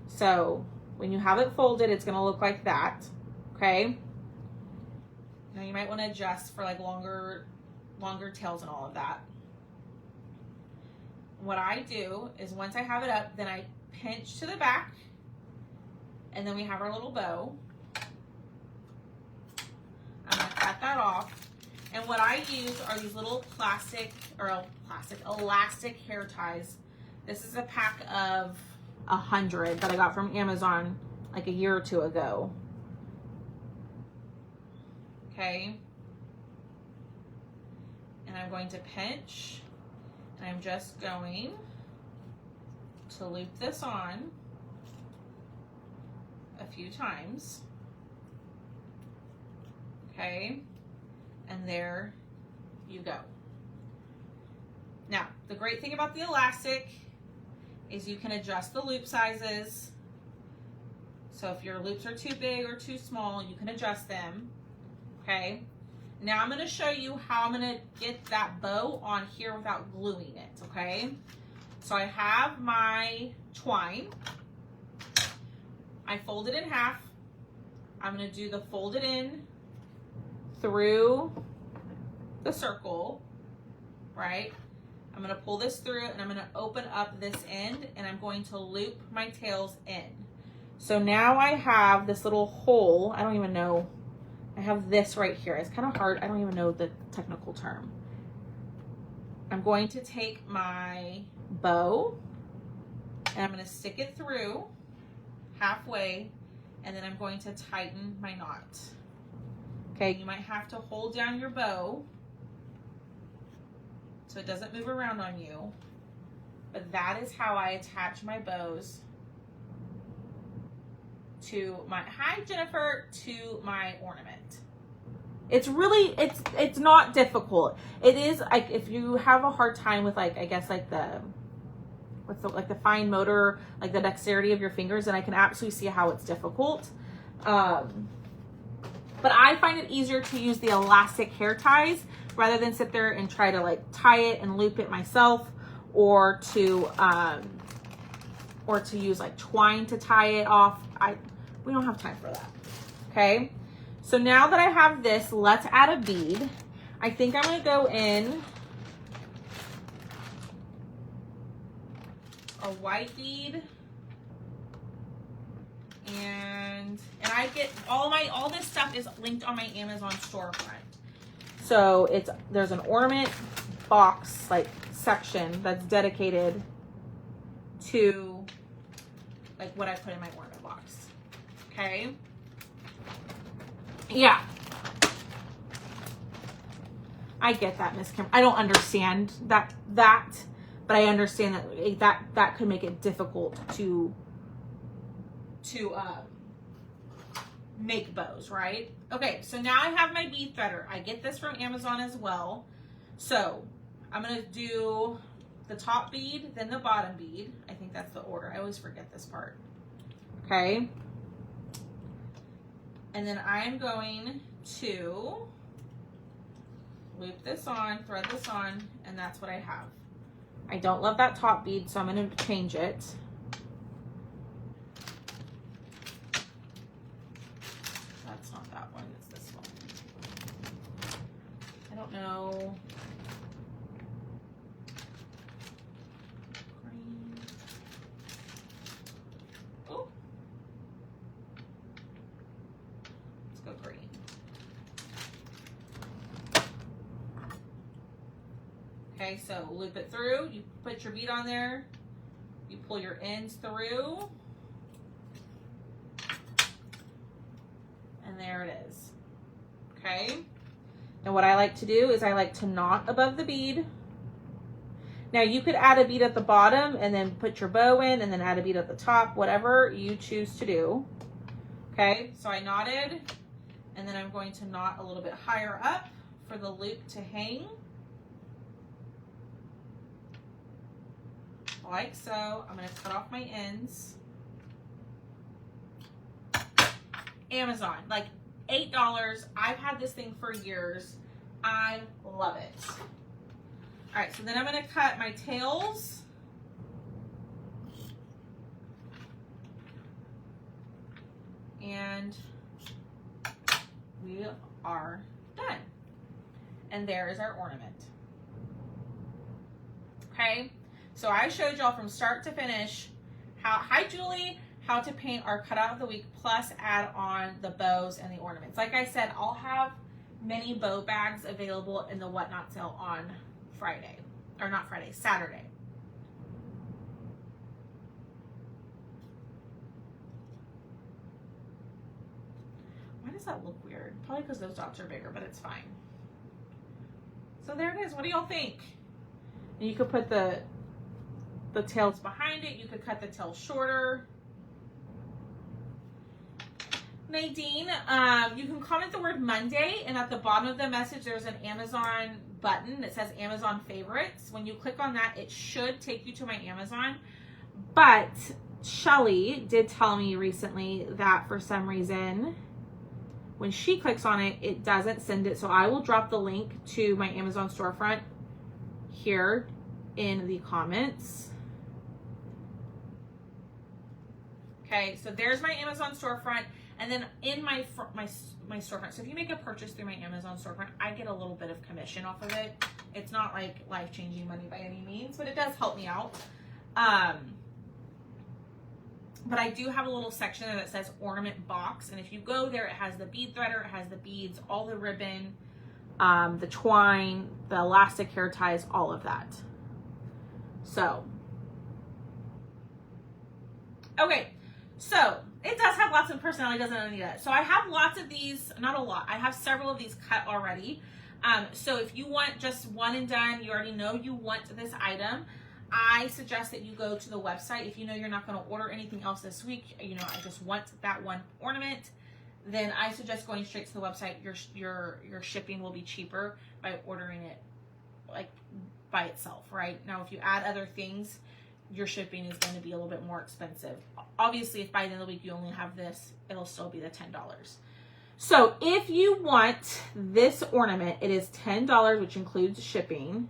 So when you have it folded, it's gonna look like that, okay? Now you might want to adjust for like longer tails and all of that. What I do is once I have it up, then I pinch to the back, and then we have our little bow. I'm gonna cut that off. And what I use are these little elastic hair ties. This is a pack of 100 that I got from Amazon like a year or 2 ago. Okay. And I'm going to pinch, and I'm just going to loop this on a few times. Okay, and there you go. Now, the great thing about the elastic is you can adjust the loop sizes. So if your loops are too big or too small, you can adjust them. Okay, now I'm going to show you how I'm going to get that bow on here without gluing it. Okay, so I have my twine. I fold it in half. I'm going to do the folded in through the circle, right? I'm going to pull this through and I'm going to open up this end and I'm going to loop my tails in. So now I have this little hole. I don't even know. I have this right here. It's kind of hard. I don't even know the technical term. I'm going to take my bow and I'm going to stick it through halfway and then I'm going to tighten my knot. Okay, you might have to hold down your bow so it doesn't move around on you, but that is how I attach my bows to my, hi Jennifer, to my ornament. It's really, it's not difficult. It is like, if you have a hard time with like, I guess like the, what's the, like the fine motor, like the dexterity of your fingers, then I can absolutely see how it's difficult. But I find it easier to use the elastic hair ties rather than sit there and try to like tie it and loop it myself, or to use like twine to tie it off. We don't have time for that. Okay. So now that I have this, let's add a bead. I think I'm going to go in a white bead. And I get all this stuff is linked on my Amazon storefront. So there's an ornament box like section that's dedicated to like what I put in my ornament box. Okay. Yeah. I get that, Miss Kim. I don't understand that, but I understand that could make it difficult to make bows, right? Okay, so now I have my bead threader. I get this from Amazon as well. So I'm gonna do the top bead, then the bottom bead. I think that's the order. I always forget this part. Okay. And then I'm going to loop this on, thread this on, and that's what I have. I don't love that top bead, so I'm gonna change it. That's not that one, it's this one. I don't know. Green. Oh. Let's go green. Okay, so loop it through, you put your bead on there, you pull your ends through, and there it is. Okay, and what I like to do is I like to knot above the bead. Now you could add a bead at the bottom and then put your bow in and then add a bead at the top, whatever you choose to do. Okay, so I knotted, and then I'm going to knot a little bit higher up for the loop to hang. Like so. I'm going to cut off my ends. Amazon, like $8. I've had this thing for years. I love it. All right, so then I'm going to cut my tails. And we are done. And there is our ornament. Okay. So I showed y'all from start to finish hi Julie, how to paint our cutout of the week, plus add on the bows and the ornaments. Like I said, I'll have many bow bags available in the Whatnot sale on Friday, or not Friday, Saturday. Why does that look weird? Probably because those dots are bigger, but it's fine. So there it is. What do y'all think? And you could put the tails behind it. You could cut the tail shorter. Nadine, you can comment the word Monday, and at the bottom of the message, there's an Amazon button that says Amazon favorites. When you click on that, it should take you to my Amazon. But Shelly did tell me recently that for some reason, when she clicks on it, it doesn't send it. So I will drop the link to my Amazon storefront here in the comments. Okay, so there's my Amazon storefront, and then in my storefront. So if you make a purchase through my Amazon storefront, I get a little bit of commission off of it. It's not like life-changing money by any means, but it does help me out. But I do have a little section there that says ornament box, and if you go there, it has the bead threader, it has the beads, all the ribbon, the twine, the elastic hair ties, all of that. So, okay, so it does have lots of personality, doesn't it, Anita? So I have lots of these, not a lot, I have several of these cut already. So if you want just one and done, you already know you want this item, I suggest that you go to the website. If you know you're not going to order anything else this week, you know, I just want that one ornament, then I suggest going straight to the website. Your shipping will be cheaper by ordering it like by itself, right? Now, if you add other things, your shipping is going to be a little bit more expensive. Obviously, if by the end of the week you only have this, it'll still be the $10. So if you want this ornament, it is $10, which includes shipping.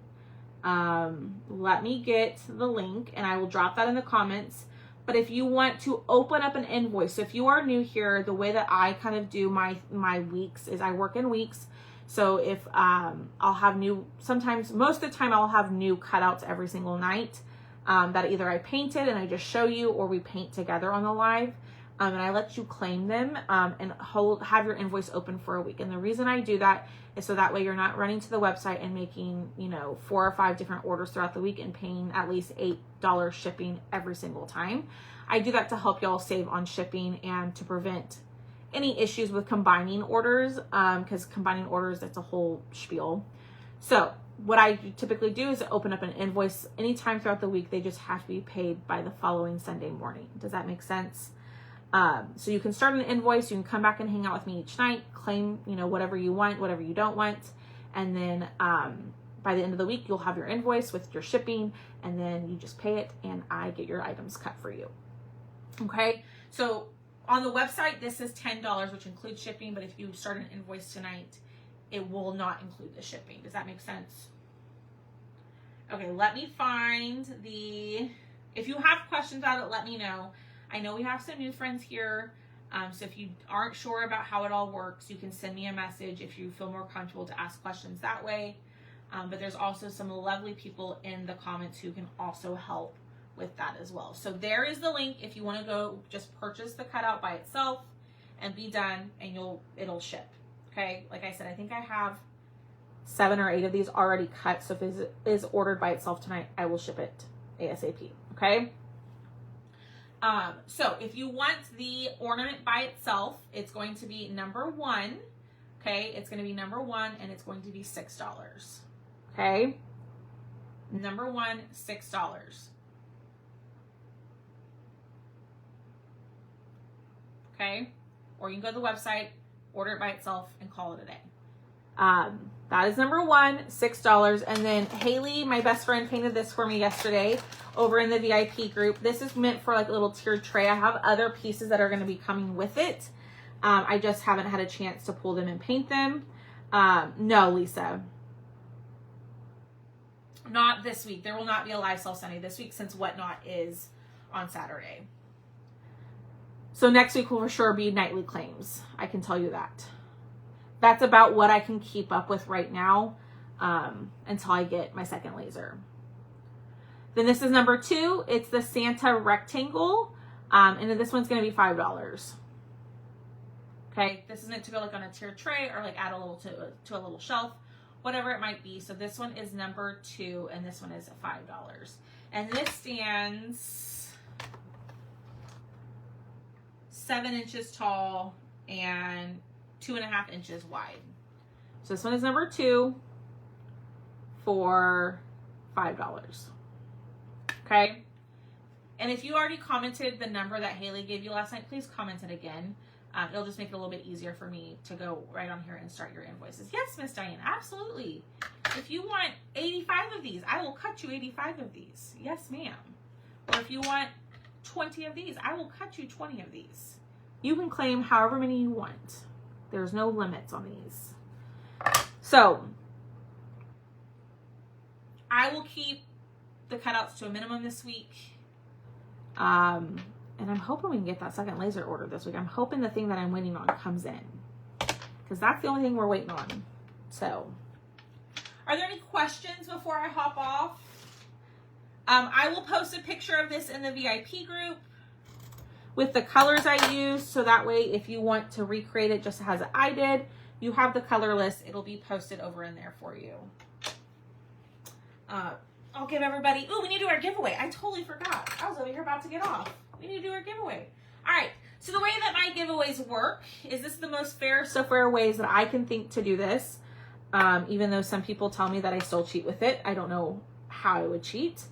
Let me get the link and I will drop that in the comments. But if you want to open up an invoice, so if you are new here, the way that I kind of do my weeks is I work in weeks. So if I'll have sometimes most of the time I'll have new cutouts every single night that either I painted and I just show you, or we paint together on the live. And I let you claim them and have your invoice open for a week. And the reason I do that is so that way you're not running to the website and making, you know, 4 or 5 different orders throughout the week and paying at least $8 shipping every single time. I do that to help y'all save on shipping and to prevent any issues with combining orders, because combining orders, that's a whole spiel. So what I typically do is open up an invoice anytime throughout the week. They just have to be paid by the following Sunday morning. Does that make sense? So you can start an invoice, you can come back and hang out with me each night, claim, you know, whatever you want, whatever you don't want. And then, by the end of the week, you'll have your invoice with your shipping, and then you just pay it and I get your items cut for you. Okay. So on the website, this is $10, which includes shipping, but if you start an invoice tonight, it will not include the shipping. Does that make sense? Okay. Let me find if you have questions about it, let me know. I know we have some new friends here, so if you aren't sure about how it all works, you can send me a message if you feel more comfortable to ask questions that way. But there's also some lovely people in the comments who can also help with that as well. So there is the link if you want to go just purchase the cutout by itself and be done, and it'll ship. Okay, like I said, I think I have 7 or 8 of these already cut, so if it is ordered by itself tonight, I will ship it ASAP. Okay. So if you want the ornament by itself, it's going to be number 1. Okay. It's going to be number 1 and it's going to be $6. Okay. Number 1, $6. Okay. Or you can go to the website, order it by itself, and call it a day. That is number 1, $6. And then Haley, my best friend, painted this for me yesterday over in the VIP group. This is meant for like a little tiered tray. I have other pieces that are going to be coming with it. I just haven't had a chance to pull them and paint them. No, Lisa. Not this week. There will not be a live sale Sunday this week since Whatnot is on Saturday. So next week will for sure be nightly claims. I can tell you that. That's about what I can keep up with right now until I get my second laser. Then this is number 2. It's the Santa rectangle. And then this one's going to be $5. Okay. This is meant to go like on a tiered tray or like add a little to a little shelf, whatever it might be. So this one is number 2 and this one is $5. And this stands 7 inches tall and 2.5 inches wide. So this one is number 2 for $5. Okay. And if you already commented the number that Haley gave you last night, please comment it again. It'll just make it a little bit easier for me to go right on here and start your invoices. Yes, Miss Diane, absolutely. If you want 85 of these, I will cut you 85 of these. Yes, ma'am. Or if you want 20 of these, I will cut you 20 of these. You can claim however many you want. There's no limits on these. So I will keep the cutouts to a minimum this week. And I'm hoping we can get that second laser order this week. I'm hoping the thing that I'm waiting on comes in, because that's the only thing we're waiting on. So, are there any questions before I hop off? I will post a picture of this in the VIP group with the colors I use. So that way, if you want to recreate it just as I did, you have the color list. It'll be posted over in there for you. I'll give everybody, ooh, we need to do our giveaway. I totally forgot. I was over here about to get off. We need to do our giveaway. All right. So the way that my giveaways work is this is the most fair ways that I can think to do this. Even though some people tell me that I still cheat with it. I don't know how I would cheat,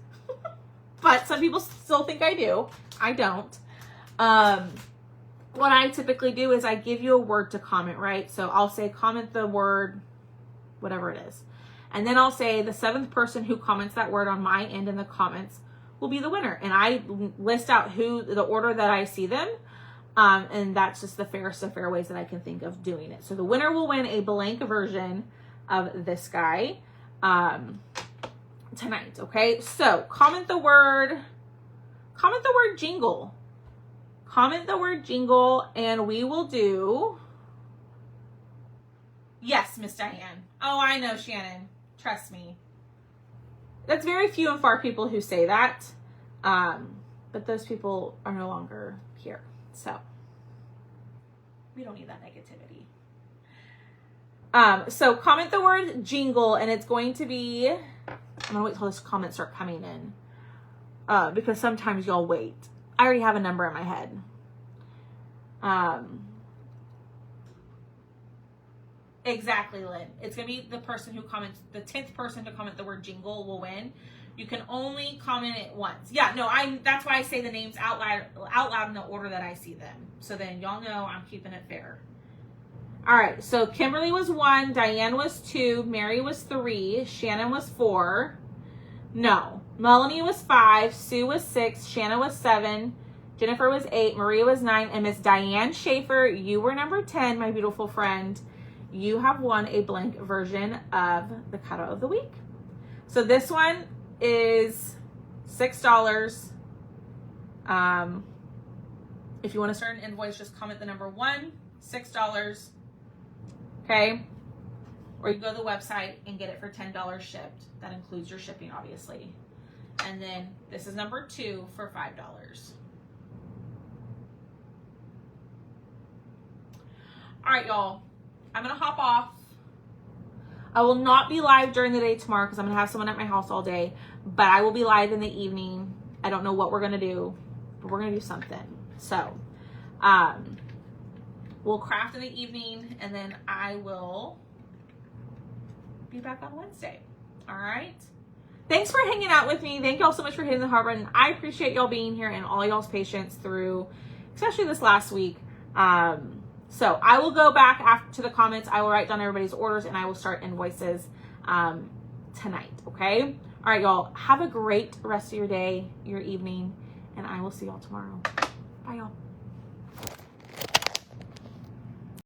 but some people still think I do. I don't. What I typically do is I give you a word to comment, right? So I'll say comment the word, whatever it is. And then I'll say the 7th person who comments that word on my end in the comments will be the winner. And I list out the order that I see them. And that's just the fairest of fair ways that I can think of doing it. So the winner will win a blank version of this guy tonight. Okay. So comment the word jingle. Comment the word jingle, and we will do. Yes, Miss Diane. Oh, I know, Shannon. Trust me. That's very few and far people who say that. But those people are no longer here. So we don't need that negativity. So comment the word jingle, and it's going to be, I'm gonna wait till this comments start coming in. Because sometimes y'all wait. I already have a number in my head. Exactly, Lynn. It's going to be the person who comments, the 10th person to comment the word jingle will win. You can only comment it once. Yeah, no, that's why I say the names out loud in the order that I see them. So then y'all know I'm keeping it fair. All right, so Kimberly was 1, Diane was 2, Mary was 3, Shannon was 4. No, Melanie was 5, Sue was 6, Shanna was 7, Jennifer was 8, Maria was 9, and Miss Diane Schaefer, you were number 10, my beautiful friend. You have won a blank version of the cutout of the week. So this one is $6. If you want to start an invoice, just comment the number 1, $6. Okay. Or you go to the website and get it for $10 shipped. That includes your shipping, obviously. And then this is number 2 for $5. All right, y'all. I'm going to hop off. I will not be live during the day tomorrow because I'm going to have someone at my house all day. But I will be live in the evening. I don't know what we're going to do, but we're going to do something. So, we'll craft in the evening, and then I will be back on Wednesday. All right. Thanks for hanging out with me. Thank y'all so much for hitting the heart button. I appreciate y'all being here and all y'all's patience through, especially this last week. So I will go back after the comments. I will write down everybody's orders, and I will start invoices tonight. Okay. All right, y'all. Have a great rest of your day, your evening, and I will see y'all tomorrow. Bye, y'all.